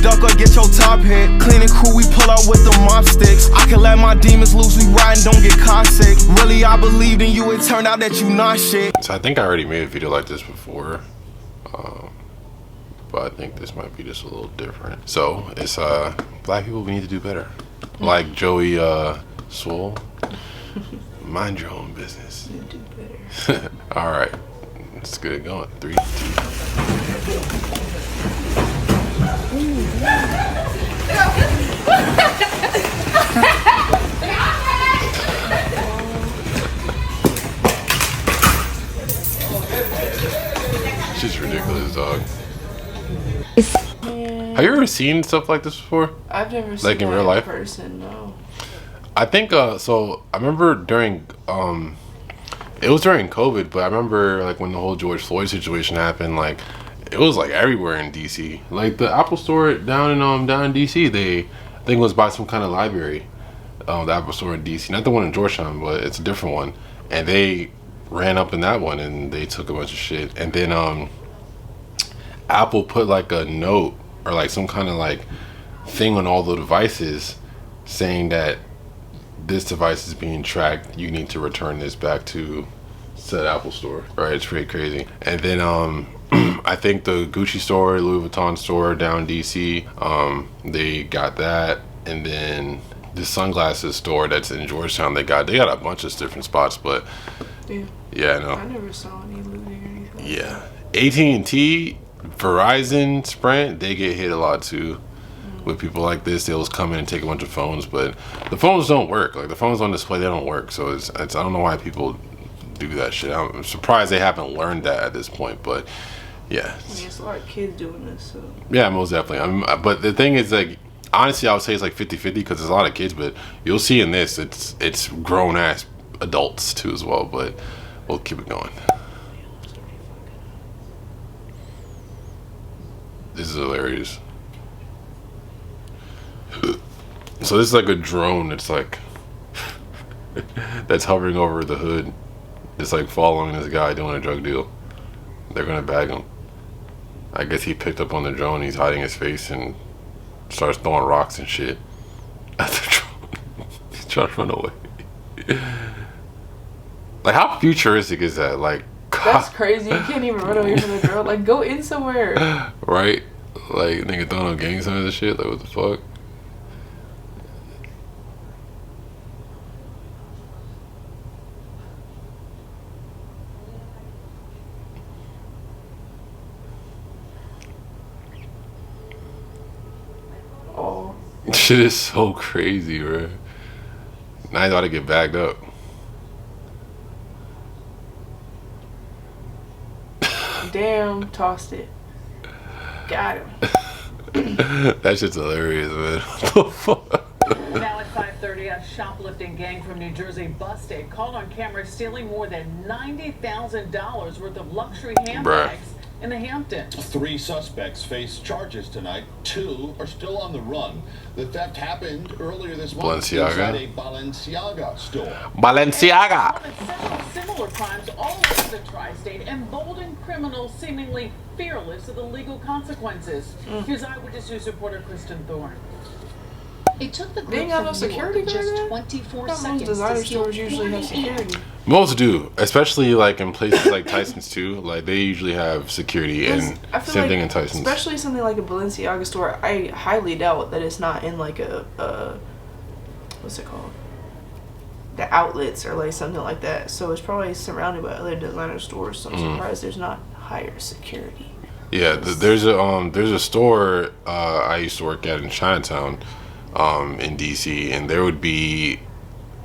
duck or get your top hit. Cleaning crew, we pull out with the mop sticks. I can let my demons loose, we ride and don't get car sick. Really, I believed in you, it turned out that you not shit. So I think I already made a video like this before, but I think this might be just a little different. So it's black people, we need to do better. Like Joey Swole, mind your own business. You do better. All right, let's get it going. 3, 2. It's just ridiculous, dog. Have you ever seen stuff like this before? I've never seen like in that real life. Person, no. I think so. I remember during it was during COVID, but I remember like when the whole George Floyd situation happened, like it was like everywhere in DC. Like the Apple Store down in DC, I think it was by some kind of library. The Apple Store in DC, not the one in Georgetown, but it's a different one. And they ran up in that one and they took a bunch of shit. And then Apple put like a note or like some kind of like thing on all the devices saying that this device is being tracked, you need to return this back to said Apple Store. Right, it's pretty crazy. And then I think the Gucci store, Louis Vuitton store down DC, they got that. And then the sunglasses store that's in Georgetown, they got a bunch of different spots, but yeah, no. I never saw any looting or anything. Yeah, AT&T, Verizon, Sprint, they get hit a lot too. With people like this, they'll just come in and take a bunch of phones, but the phones don't work. Like the phones on display, they don't work. So it's I don't know why people do that shit. I'm surprised they haven't learned that at this point, but yeah. I mean, it's a lot of kids doing this, so. Yeah, most definitely. But the thing is, like, honestly, I would say it's like 50-50 because there's a lot of kids, but you'll see in this, it's grown ass adults too as well. But we'll keep it going. This is hilarious. So this is like a drone. It's like that's hovering over the hood. It's like following this guy doing a drug deal. They're gonna bag him. I guess he picked up on the drone. He's hiding his face and starts throwing rocks and shit at the drone. He's trying to run away. Like, how futuristic is that? Like, that's crazy. You can't even run away from the drone. Like, go in somewhere. Right? Like, nigga throwing up gang signs and shit. Like, what the fuck? Oh. Shit is so crazy, bro. Now he's about to get bagged up. Damn, tossed it. Got him. That shit's hilarious, man. What the fuck? Now at 5:30, a shoplifting gang from New Jersey busted, caught on camera stealing more than $90,000 worth of luxury handbags in the Hamptons. 3 suspects face charges tonight. 2 are still on the run. The theft happened earlier this month inside a Balenciaga store. Balenciaga! Several similar crimes all over the tri-state, emboldened criminals seemingly fearless of the legal consequences. Here's Eyewitness News reporter Kristen Thorne. It took the They ain't got no security just guard 24 Most seconds designer to steal stores usually have security. Most do, especially like in places like Tyson's too. Like they usually have security, and I feel same like, thing in Tyson's. especially something like a Balenciaga store. I highly doubt that it's not in like a what's it called? The outlets or like something like that. So it's probably surrounded by other designer stores. So I'm surprised there's not higher security. Yeah, there's a store I used to work at in Chinatown, in DC, and there would be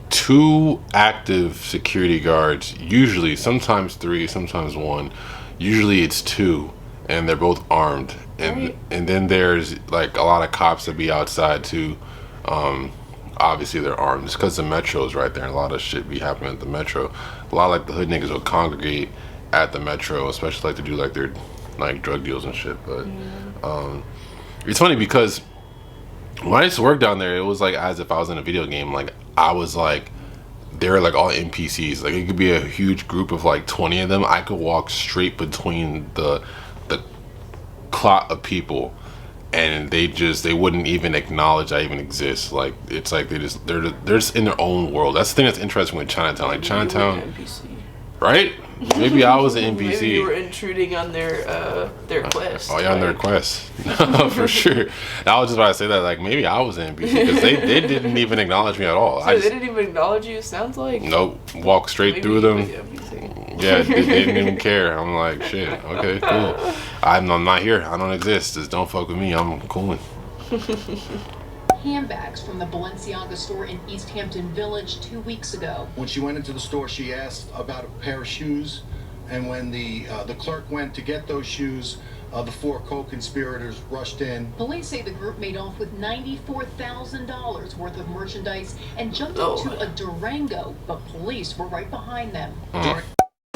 2 active security guards, usually, sometimes 3, sometimes 1. Usually it's 2, and they're both armed. And then there's like a lot of cops that be outside too. Obviously they're armed. It's because the metro's right there, and a lot of shit be happening at the metro. A lot of like the hood niggas will congregate at the metro, especially like to do like their like drug deals and shit. But it's funny because when I used to work down there, it was like as if I was in a video game. Like I was like, they're like all NPCs. Like it could be a huge group of like 20 of them. I could walk straight between the clot of people and they wouldn't even acknowledge I even exist. Like it's like they're just in their own world. That's the thing that's interesting with Chinatown. Like Chinatown, right? Maybe I was an NPC. Maybe you were intruding on their quest. Oh yeah, on their quest. For sure. I was just about to say that. Like maybe I was an NPC because they didn't even acknowledge me at all. So they didn't even acknowledge you. Sounds like. Nope. Walk straight through them. Yeah, they didn't even care. I'm like, shit. Okay, cool. I'm not here. I don't exist. Just don't fuck with me. I'm cooling. Handbags from the Balenciaga store in East Hampton Village 2 weeks ago. When she went into the store, she asked about a pair of shoes, and when the clerk went to get those shoes, the 4 co-conspirators rushed in. Police say the group made off with $94,000 worth of merchandise and jumped into a Durango, but police were right behind them.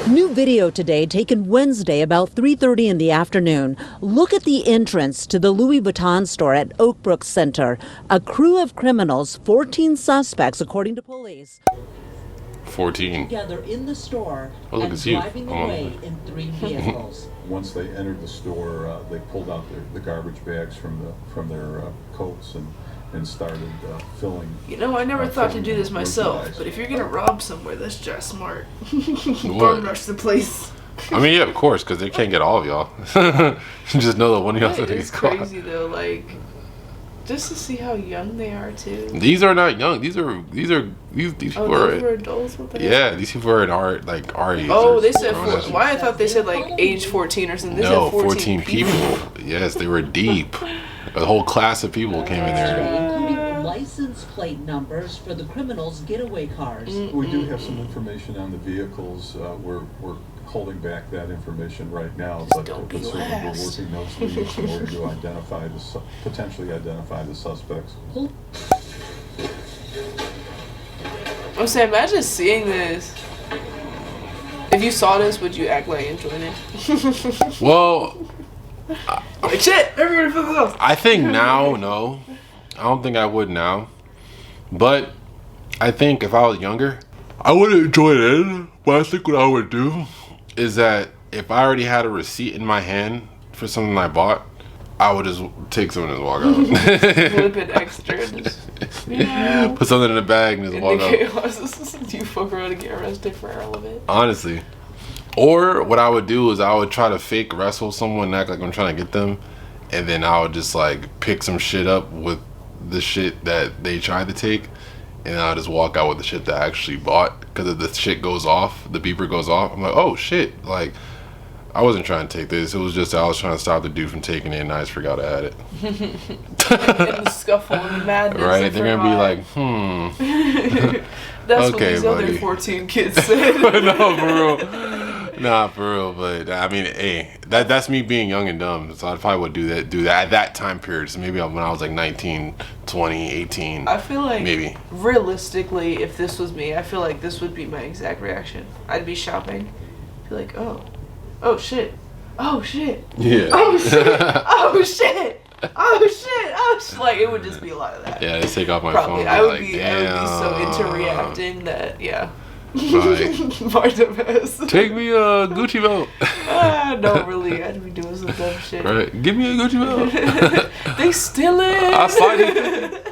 New video today taken Wednesday about 3:30 in the afternoon. Look at the entrance to the Louis Vuitton store at Oakbrook Center. A crew of criminals, 14 suspects according to police. 14. Together in the store and driving away in 3 vehicles. Once they entered the store, they pulled out the garbage bags from their coats and started filling. You know, I never thought to do this myself, but if you're gonna rob somewhere, that's just smart. Bum rush the place. I mean, yeah, of course, because they can't get all of y'all. Just know that one of y'all's gonna get caught. It's crazy though, like just to see how young they are too. These are not young. These people are adults. Yeah, these people are in our age. Oh, they said why I thought they said like age 14 or something. They no, said 14 people. Yes, they were deep. A whole class of people came in there. Including license plate numbers for the criminals' getaway cars. We do have some information on the vehicles. We're holding back that information right now, but certainly we're working those leads in order to potentially identify the suspects. I'm saying, imagine seeing this. If you saw this, would you act like enjoying it? Well, like shit, everybody fucking off. I think now, no. I don't think I would now. But I think if I was younger, I would enjoy it. But I think what I would do is that if I already had a receipt in my hand for something I bought, I would just take something and walk out. Flip it extra. Just, put something in the bag and just walk out. You fuck around and get arrested for all of it. Honestly. Or what I would do is I would try to fake wrestle someone and act like I'm trying to get them. And then I would just like pick some shit up with the shit that they tried to take. And I'll just walk out with the shit that I actually bought. Because if the shit goes off, the beeper goes off, I'm like, oh shit. Like, I wasn't trying to take this. It was just I was trying to stop the dude from taking it and I just forgot I had it. In the scuffle and madness. Right? They're going to be like, That's okay, what these buddy. other 14 kids said. No, for real. Nah, for real. But I mean, hey, that's me being young and dumb. So I probably would do that at that time period. So maybe when I was like 19, 20, 18. I feel like maybe realistically, if this was me, I feel like this would be my exact reaction. I'd be shopping, be like, oh shit, oh shit, yeah, oh shit, oh shit, oh shit, oh shit. Like it would just be a lot of that. Yeah, they take off my Probably. phone. I would like, be so into reacting that Right. Take me a Gucci belt. No, really, I'd be doing some dumb shit. Right, give me a Gucci belt. They steal it. I'll slide it.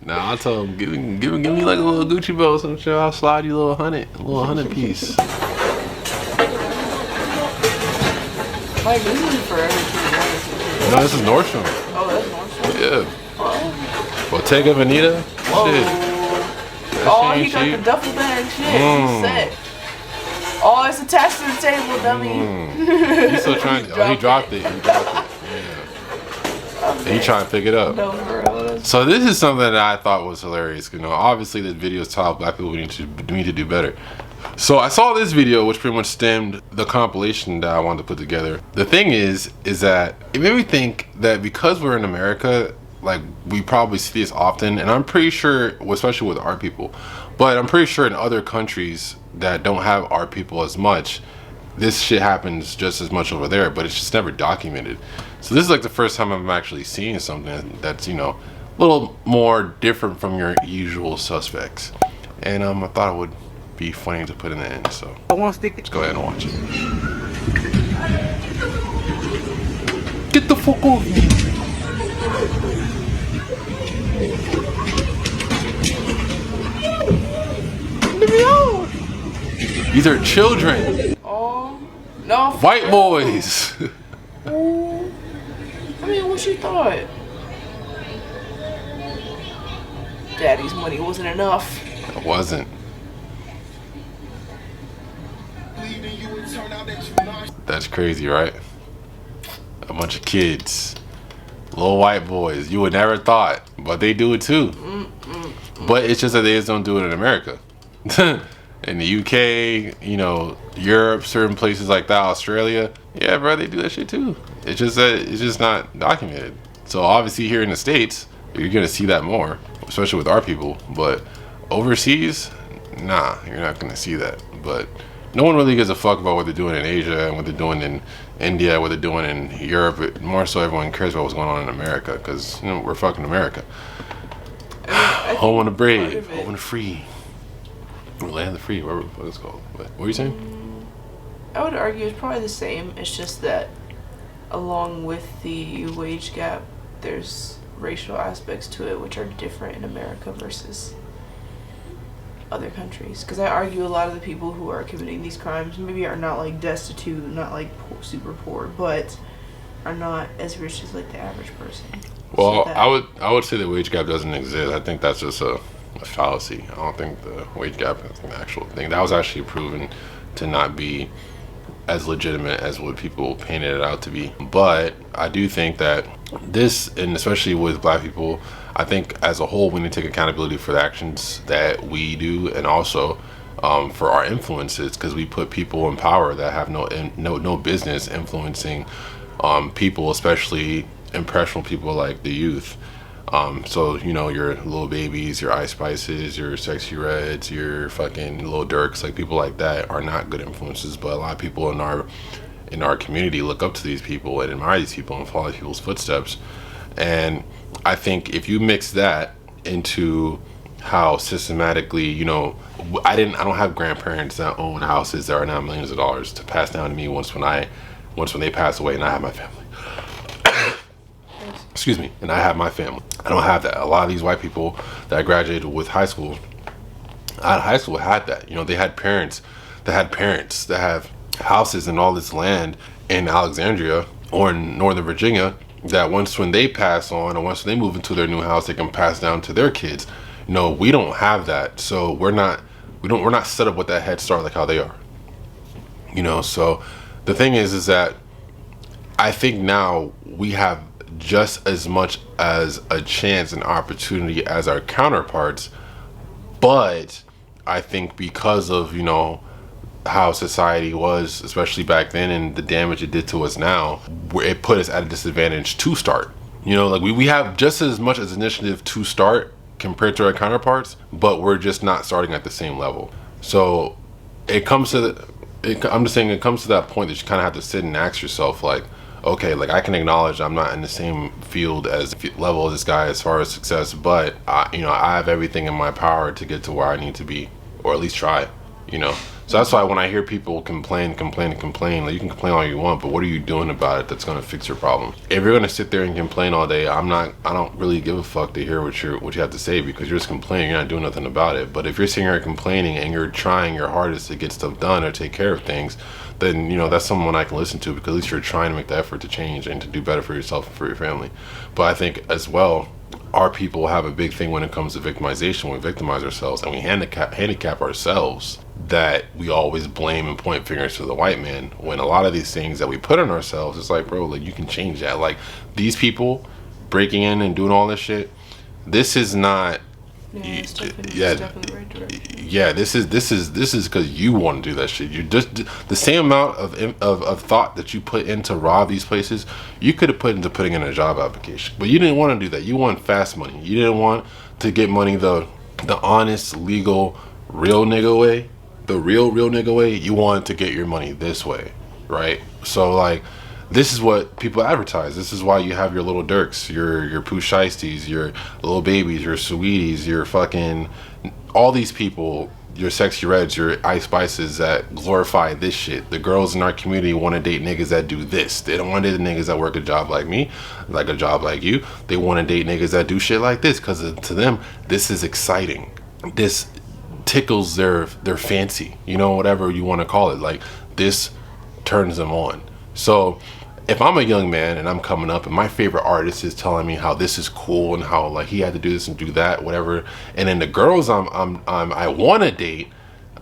Nah, I'll tell them, give me like a little Gucci belt or some shit. I'll slide you a little 100 piece. Like, this is Forever 21. No, this is Nordstrom. Oh, that's Nordstrom? Yeah. Bottega Veneta. Whoa. Shit. Oh, he got the duffel bag shit. He's set. Oh, it's attached to the table, dummy. He's still trying to. Oh, he dropped it. Yeah. He trying to pick it up. No, bro. So this is something that I thought was hilarious. You know, obviously this video is taught black people need to do better. So I saw this video, which pretty much stemmed the compilation that I wanted to put together. The thing is that it made me think that because we're in America, like we probably see this often, and I'm pretty sure, especially with our people, but I'm pretty sure in other countries that don't have our people as much, this shit happens just as much over there, but it's just never documented. So this is like the first time I'm actually seeing something that's, you know, a little more different from your usual suspects. And I thought it would be funny to put in the end, so let's go ahead and watch it. Get the fuck off me. These are children. Oh, no. White boys. I mean, what you thought? Daddy's money wasn't enough. It wasn't. That's crazy, right? A bunch of kids. Little white boys. You would never thought, but they do it too. But it's just that they just don't do it in America. In the UK, you know, Europe, certain places like that, Australia, yeah, bro, they do that shit too. It's just that it's just not documented. So obviously here in the States, you're gonna see that more, especially with our people. But overseas, nah, you're not gonna see that. But no one really gives a fuck about what they're doing in Asia and what they're doing in India, what they're doing in Europe. More so, everyone cares about what's going on in America because, you know, we're fucking America. Home of the brave, home of the free, land of the free, whatever the fuck it's called. What were you saying? I would argue it's probably the same. It's just that along with the wage gap, there's racial aspects to it which are different in America versus other countries. Because I argue a lot of the people who are committing these crimes maybe are not like destitute, not like super poor, but are not as rich as like the average person. Well, so I would say the wage gap doesn't exist. I think that's just a fallacy. I don't think the wage gap is an actual thing. That was actually proven to not be as legitimate as what people painted it out to be. But I do think that this, and especially with black people, I think as a whole we need to take accountability for the actions that we do, and also for our influences, because we put people in power that have no business influencing people, especially impressionable people like the youth. So, you know, your little babies, your Ice Spices, your Sexy Reds, your fucking Lil Durks, like people like that are not good influences. But a lot of people in our community look up to these people and admire these people and follow people's footsteps. And I think if you mix that into how systematically, you know, I don't have grandparents that own houses that are now millions of dollars to pass down to me once when they pass away and I have my family. Excuse me, and I have my family. I don't have that. A lot of these white people that I graduated with high school, out of high school, had that. You know, they had parents that have houses and all this land in Alexandria or in Northern Virginia that once when they pass on or once they move into their new house, they can pass down to their kids. No, we don't have that. So we're not set up with that head start like how they are. You know, so the thing is that I think now we have just as much as a chance and opportunity as our counterparts, but I think because of, you know, how society was, especially back then, and the damage it did to us now, it put us at a disadvantage to start. You know, like we have just as much as initiative to start compared to our counterparts, but we're just not starting at the same level. So it comes to I'm just saying it comes to that point that you kind of have to sit and ask yourself, like, okay, like I can acknowledge I'm not in the same field as level as this guy as far as success, but I have everything in my power to get to where I need to be, or at least try, you know. So that's why when I hear people complain, like you can complain all you want, but what are you doing about it that's going to fix your problem? If you're going to sit there and complain all day, I don't really give a fuck to hear what you have to say, because you're just complaining, you're not doing nothing about it. But if you're sitting here complaining and you're trying your hardest to get stuff done or take care of things, then, you know, that's someone I can listen to, because at least you're trying to make the effort to change and to do better for yourself and for your family. But I think as well, our people have a big thing when it comes to victimization. We victimize ourselves and we handicap ourselves, that we always blame and point fingers to the white man, when a lot of these things that we put on ourselves, it's like, bro, like you can change that. Like these people breaking in and doing all this shit, this is not this is because you want to do that shit. You just the same amount of thought that you put into rob these places, you could have put into putting in a job application, but you didn't want to do that. You want fast money. You didn't want to get money the honest, legal, real nigga way, the real nigga way. You wanted to get your money this way, right? So like, this is what people advertise. This is why you have your little Dirks, your Pooh Shiesties, your little babies, your Sweeties, your fucking, all these people, your Sexy Reds, your Ice Spices that glorify this shit. The girls in our community want to date niggas that do this. They don't want to date niggas that work a job like me, like a job like you. They want to date niggas that do shit like this, because to them, this is exciting. tickles their fancy, you know, whatever you want to call it. Like, this turns them on. So if I'm a young man and I'm coming up and my favorite artist is telling me how this is cool and how like he had to do this and do that, whatever, and then the girls I want to date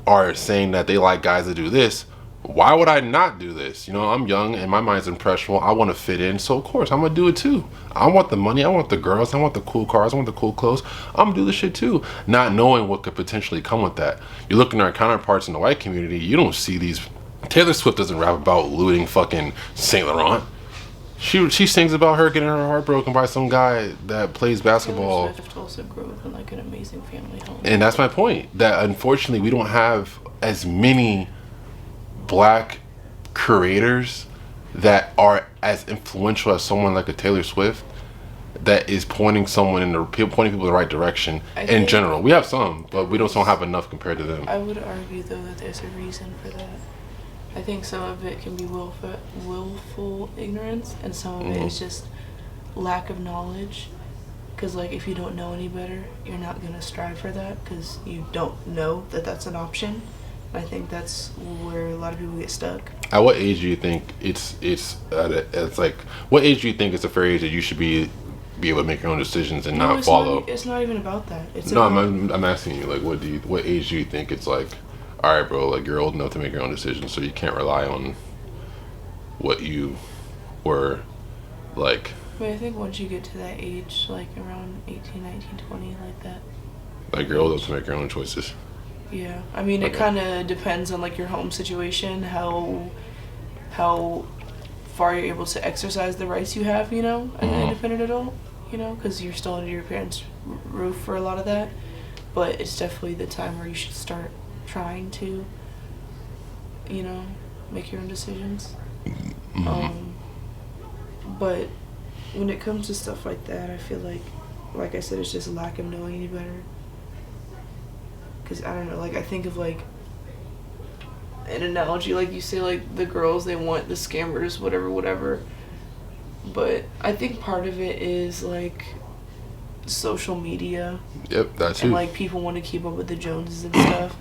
are saying that they like guys that do this, why would I not do this? You know, I'm young and my mind's impressionable. I want to fit in, so of course I'm gonna do it too. I want the money, I want the girls, I want the cool cars, I want the cool clothes. I'm gonna do this shit too, not knowing what could potentially come with that. You're looking at our counterparts in the white community, you don't see these. Taylor Swift doesn't rap about looting fucking Saint Laurent. She sings about her getting her heart broken by some guy that plays basketball. Taylor Swift also grew up in like an amazing family home. And that's my point. That unfortunately we don't have as many black creators that are as influential as someone like a Taylor Swift that is pointing people in the right direction. In general, we have some, but we don't have enough compared to them. I would argue though that there's a reason for that. I think some of it can be willful ignorance, and some of it is just lack of knowledge. Because like if you don't know any better, you're not gonna strive for that because you don't know that that's an option. I think that's where a lot of people get stuck. At what age do you think it's like? What age do you think is a fair age that you should be able to make your own decisions and not follow? It's not even about that. I'm asking you, like, what age do you think it's like? All right, bro, like you're old enough to make your own decisions, so you can't rely on what you were like. I think once you get to that age, like around 18, 19, 20, like that. Like you're old enough to make your own choices. Yeah, I mean, it kind of depends on like your home situation, how far you're able to exercise the rights you have, you know, as an independent adult, you know, because you're still under your parents' roof for a lot of that. But it's definitely the time where you should start trying to, you know, make your own decisions. But when it comes to stuff like that, I feel like I said, it's just a lack of knowing any better. Because I don't know, like I think of like an analogy, like you say, like the girls, they want the scammers, whatever. But I think part of it is like social media. Yep, that's and like people want to keep up with the Joneses and stuff.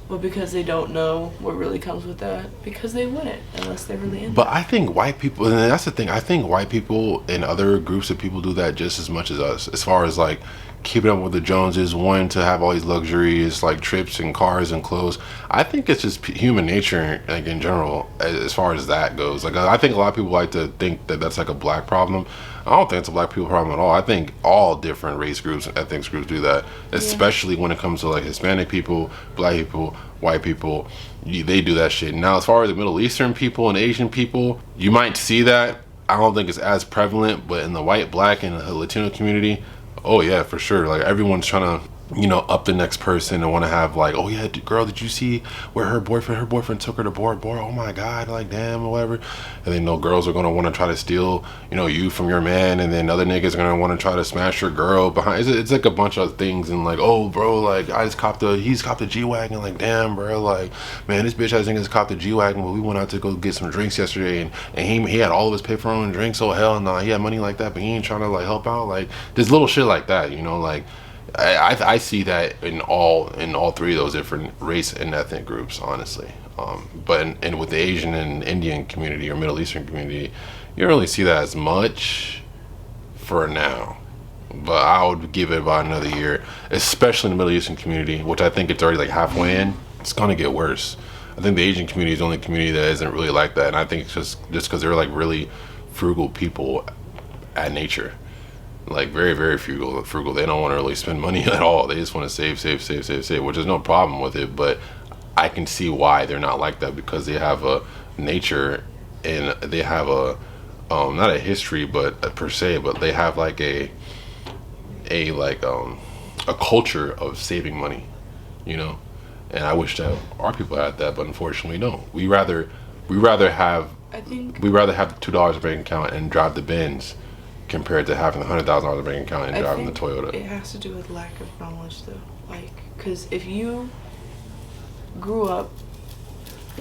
But because they don't know what really comes with that, because they wouldn't unless they're really into it. But I think white people, and that's the thing, I think white people and other groups of people do that just as much as us, as far as like keeping up with the Joneses, wanting to have all these luxuries like trips and cars and clothes. I think it's just human nature, like in general, as far as that goes. Like I think a lot of people like to think that that's like a black problem. I don't think it's a black people problem at all. I think all different race groups and ethnic groups do that, especially when it comes to like Hispanic people, black people, white people. They do that shit. Now, as far as the Middle Eastern people and Asian people, you might see that. I don't think it's as prevalent, but in the white, black, and the Latino community, oh yeah, for sure. Like everyone's trying to, you know, up the next person and want to have like, oh yeah, girl, did you see where her boyfriend took her to board? Oh my God, like damn, or whatever. And then no girls are gonna want to try to steal, you know, you from your man, and then other niggas are gonna want to try to smash your girl behind. It's like a bunch of things, and like, oh bro, like he's copped a G-Wagon, like damn bro, like man, this bitch has niggas copped a G-Wagon, but we went out to go get some drinks yesterday, and he had all of his pay for own drinks. Oh hell no, he had money like that, but he ain't trying to like help out. Like there's little shit like that, you know, like. I see that in all three of those different race and ethnic groups, honestly. But with the Asian and Indian community or Middle Eastern community, you don't really see that as much for now. But I would give it about another year, especially in the Middle Eastern community, which I think it's already like halfway in. It's gonna get worse. I think the Asian community is the only community that isn't really like that, and I think it's just because they're like really frugal people at nature. Like very, very frugal. They don't want to really spend money at all. They just want to save, which is no problem with it. But I can see why they're not like that, because they have a nature and they have a not a history, but per se, but they have like a culture of saving money, you know. And I wish that our people had that, but unfortunately, we don't. We rather have the $2 in the bank account and drive the Benz, compared to having the $100,000 in the bank account and driving the Toyota. It has to do with lack of knowledge, though. Like, because if you grew up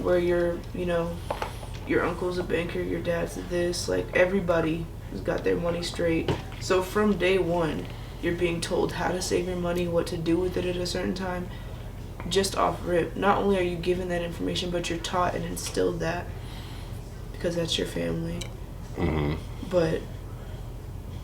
where your uncle's a banker, your dad's this, like everybody has got their money straight. So from day one, you're being told how to save your money, what to do with it at a certain time. just off rip, not only are you given that information, but you're taught and instilled that because that's your family. But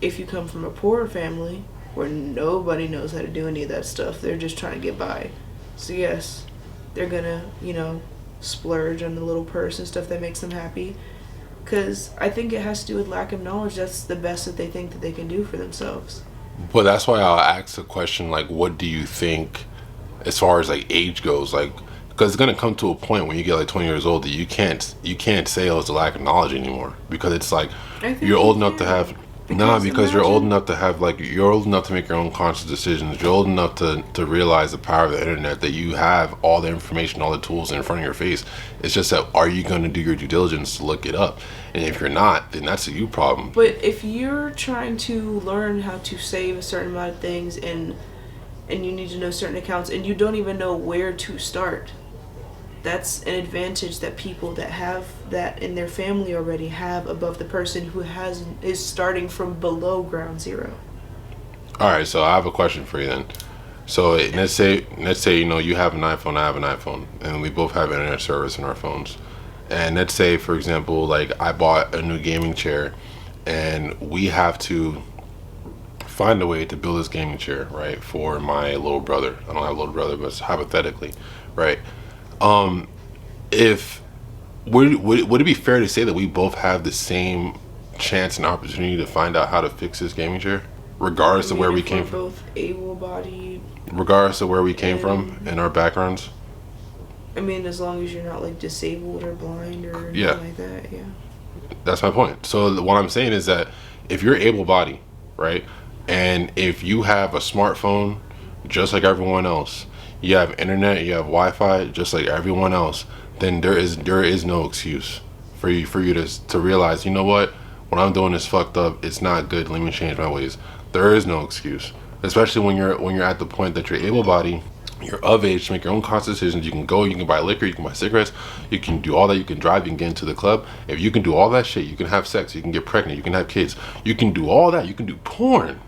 if you come from a poorer family where nobody knows how to do any of that stuff, they're just trying to get by. So yes, they're gonna, you know, splurge on the little purse and stuff that makes them happy. Because I think it has to do with lack of knowledge. That's the best that they think that they can do for themselves. Well, that's why I'll ask the question, like, what do you think as far as like age goes? Like, because it's gonna come to a point when you get like 20 years old that you can't say, oh, it's a lack of knowledge anymore, because it's like you're old enough to have because you're old enough to have, like, you're old enough to make your own conscious decisions. You're old enough to realize the power of the internet, that you have all the information, all the tools in front of your face. It's just that, are you going to do your due diligence to look it up? And if you're not, then that's a you problem. But if you're trying to learn how to save a certain amount of things and you need to know certain accounts and you don't even know where to start, that's an advantage that people that have that in their family already have above the person who is starting from below ground zero. All right, so I have a question for you then. So let's say you know, you have an iPhone, I have an iPhone, and we both have internet service in our phones. And let's say, for example, like, I bought a new gaming chair, and we have to find a way to build this gaming chair, right, for my little brother. I don't have a little brother, but hypothetically, right? If would it be fair to say that we both have the same chance and opportunity to find out how to fix this gaming chair, regardless of where we came from? Both able-bodied. Regardless of where we came from and our backgrounds. I mean, as long as you're not like disabled or blind or anything like that, yeah. That's my point. So what I'm saying is that if you're able-bodied, right, and if you have a smartphone just like everyone else, you have internet, you have Wi-Fi just like everyone else, then there is no excuse for you to realize, you know what I'm doing is fucked up, it's not good, let me change my ways. There is no excuse, especially when you're at the point that you're able-bodied, you're of age to make your own conscious decisions. You can go, you can buy liquor, you can buy cigarettes, you can do all that, you can drive, you can get into the club. If you can do all that shit, you can have sex, you can get pregnant, you can have kids, you can do all that, you can do porn.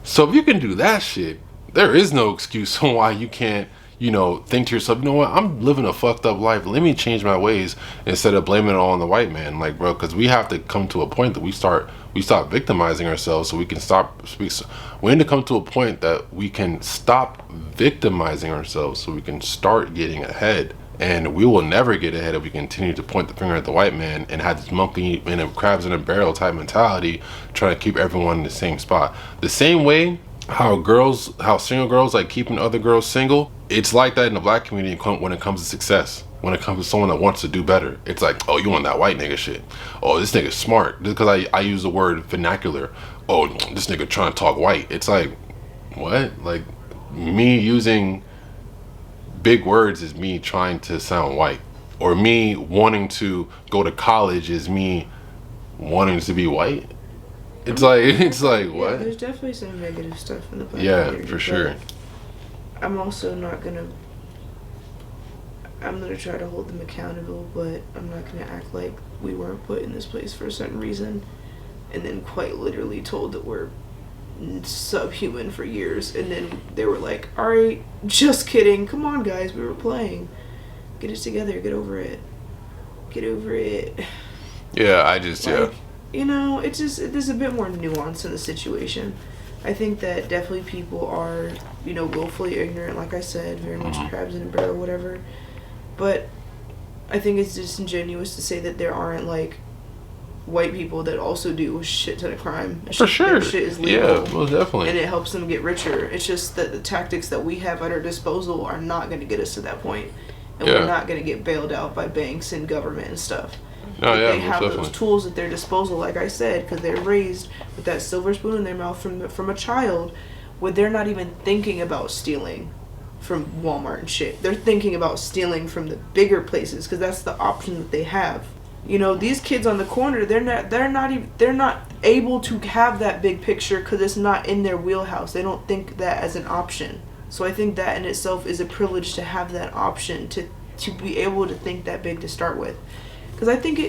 So if you can do that shit, there is no excuse on why you can't, you know, think to yourself, you know what, I'm living a fucked up life, let me change my ways, instead of blaming it all on the white man. Like, bro, because we have to come to a point that we stop victimizing ourselves, so we can we need to come to a point that we can stop victimizing ourselves, so we can start getting ahead. And we will never get ahead if we continue to point the finger at the white man and have this monkey and a crabs in a barrel type mentality, trying to keep everyone in the same spot. The same way how single girls like keeping other girls single, it's like that in the black community when it comes to success. When it comes to someone that wants to do better, it's like, oh, you want that white nigga shit. Oh, this nigga's smart. Just because I use the word vernacular. Oh, this nigga trying to talk white. It's like, what? Like, me using big words is me trying to sound white, or me wanting to go to college is me wanting to be white. It's like what? Yeah, there's definitely some negative stuff in the black community, for sure. I'm also not gonna. I'm gonna try to hold them accountable, but I'm not gonna act like we weren't put in this place for a certain reason, and then quite literally told that we're subhuman for years, and then they were like, all right, just kidding, come on guys, we were playing, get it together, get over it. You know, it's just, there's a bit more nuance in the situation. I think that definitely people are, you know, willfully ignorant, like I said, very much crabs in a barrel, whatever, but I think it's disingenuous to say that there aren't like white people that also do a shit ton of crime. For sure. Shit is legal. Yeah, most definitely. And it helps them get richer. It's just that the tactics that we have at our disposal are not going to get us to that point. And we're not going to get bailed out by banks and government and stuff. They have those tools at their disposal, like I said, because they're raised with that silver spoon in their mouth from a child, where they're not even thinking about stealing from Walmart and shit. They're thinking about stealing from the bigger places, because that's the option that they have. You know, these kids on the corner, they're not able to have that big picture because it's not in their wheelhouse. They don't think that as an option. So I think that in itself is a privilege to have that option, to be able to think that big to start with. Because I think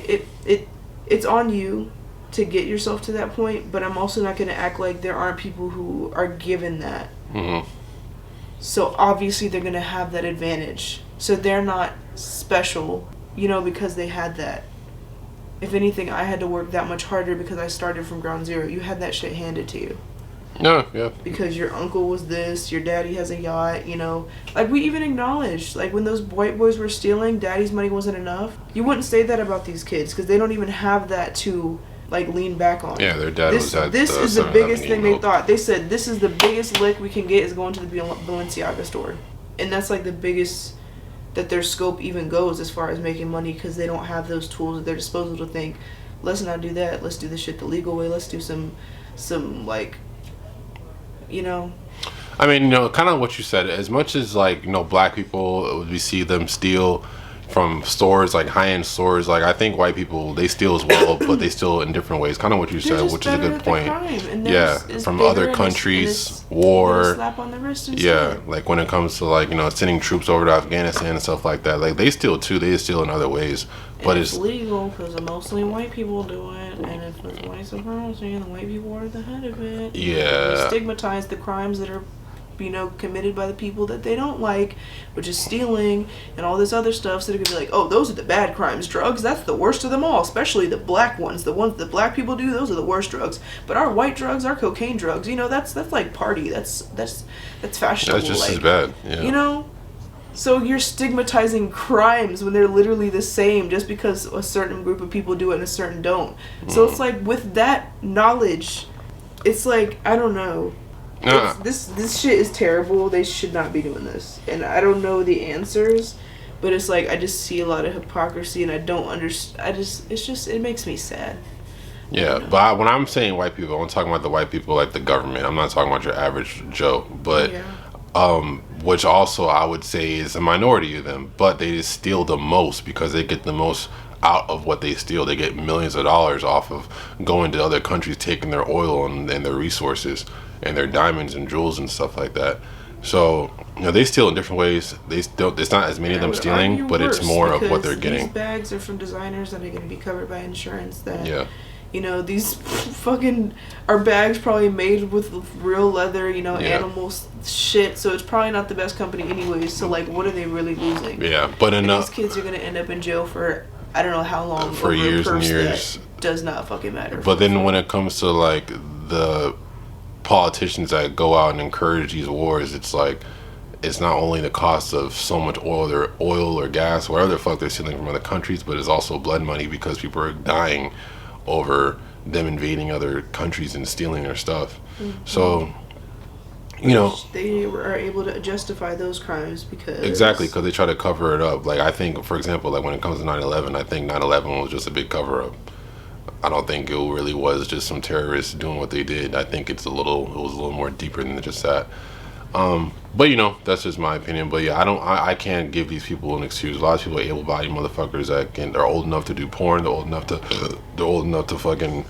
it's on you to get yourself to that point, but I'm also not going to act like there aren't people who are given that So obviously they're gonna have that advantage. So they're not special, you know, because they had that. If anything, I had to work that much harder because I started from ground zero. You had that shit handed to you. No, yeah. Because your uncle was this, your daddy has a yacht, you know. Like, we even acknowledged, like, when those white boys were stealing, daddy's money wasn't enough. You wouldn't say that about these kids because they don't even have that to, like, lean back on. Yeah, their dad was at This is the 7-Eleven biggest eating thing they milk. thought. They said, this is the biggest lick we can get is going to the Balenciaga store. And that's, like, the biggest that their scope even goes as far as making money because they don't have those tools at their disposal to think, let's not do that. Let's do this shit the legal way. Let's do some like, you know. I mean, you know, kind of what you said. As much as, like, you know, black people, we see them steal from stores, like high-end stores. Like, I think white people, they steal as well, but they steal in different ways. Kind of what you said, which is a good point. Yeah, from other countries, war. Slap on the wrist and yeah, stuff. like when it comes to, like, you know, sending troops over to Afghanistan and stuff like that. Like, they steal too. They steal in other ways, but it's legal because mostly white people do it, and if it's white supremacy, and the white people are at the head of it. Yeah. We stigmatize the crimes that are, you know, committed by the people that they don't like, which is stealing and all this other stuff. So they're gonna be like, oh, those are the bad crimes. Drugs, that's the worst of them all, especially the black ones. The ones that black people do, those are the worst drugs. But our white drugs, our cocaine drugs, you know, that's like party. That's fashionable. That's just like, as bad. Yeah. You know? So you're stigmatizing crimes when they're literally the same just because a certain group of people do it and a certain don't. So it's like, with that knowledge, it's like, I don't know. This shit is terrible. They should not be doing this. And I don't know the answers, but it's like, I just see a lot of hypocrisy and I don't understand. It makes me sad. Yeah, but when I'm saying white people, I'm talking about the white people, like the government. I'm not talking about your average Joe. But which also I would say is a minority of them, but they just steal the most because they get the most out of what they steal. They get millions of dollars off of going to other countries, taking their oil and their resources and their diamonds and jewels and stuff like that. So, you know, they steal in different ways. It's not as many of them stealing, but it's more of what they're getting. These bags are from designers that are going to be covered by insurance. That, yeah. You know, these fucking are bags probably made with real leather, you know, animal shit. So it's probably not the best company anyways. So, like, what are they really losing? Yeah, but these kids are going to end up in jail for I don't know how long. For years and years. Does not fucking matter. But then when it comes to, like, the politicians that go out and encourage these wars, it's like, it's not only the cost of so much oil or gas, whatever the fuck they're stealing from other countries, but it's also blood money because people are dying over them invading other countries and stealing their stuff. So, you know, they are able to justify those crimes because they try to cover it up. Like, I think, for example, like when it comes to 9/11, I think 9/11 was just a big cover up. I don't think it really was just some terrorists doing what they did. I think it was a little more deeper than just that. But, you know, that's just my opinion. But yeah, I can't give these people an excuse. A lot of people are able-bodied motherfuckers they're old enough to do porn. They're old enough to fucking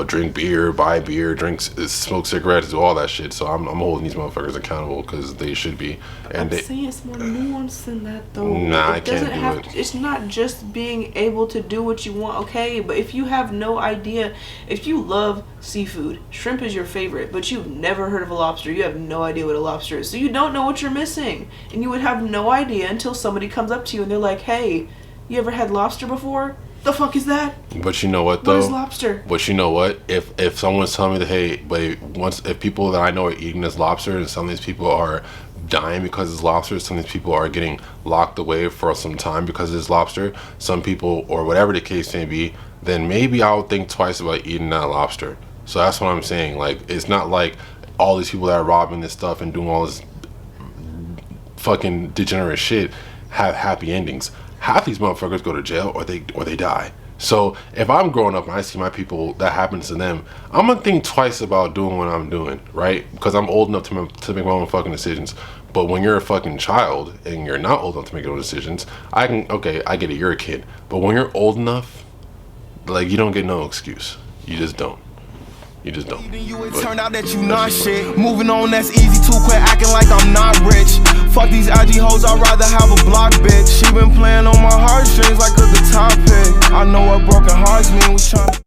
drink beer, buy beer, smoke cigarettes, do all that shit. So I'm holding these motherfuckers accountable because they should be. And I'm saying it's more nuanced than that, though. Nah, I can't do it. It's not just being able to do what you want, okay? But if you have no idea, if you love seafood, shrimp is your favorite, but you've never heard of a lobster, you have no idea what a lobster is. So you don't know what you're missing. And you would have no idea until somebody comes up to you and they're like, hey, you ever had lobster before? The fuck is that? But you know what, though? What is lobster? But you know what? If someone's telling me that, hey, but if people that I know are eating this lobster and some of these people are dying because it's lobster, some of these people are getting locked away for some time because it's lobster, some people, or whatever the case may be, then maybe I would think twice about eating that lobster. So that's what I'm saying. Like, it's not like all these people that are robbing this stuff and doing all this fucking degenerate shit have happy endings. Half these motherfuckers go to jail or they die. So if I'm growing up and I see my people that happens to them, I'm gonna think twice about doing what I'm doing, right? Because I'm old enough to make my own fucking decisions. But when you're a fucking child and you're not old enough to make your own decisions, I get it, you're a kid. But when you're old enough, like, you don't get no excuse. You just don't. You just don't. It turned out that you not shit. Moving on, that's easy too. Quit acting like I'm not rich. Fuck these IG hoes, I'd rather have a block bitch. She been playing on my heartstrings like a guitar pick. I know what broken hearts mean. We tryna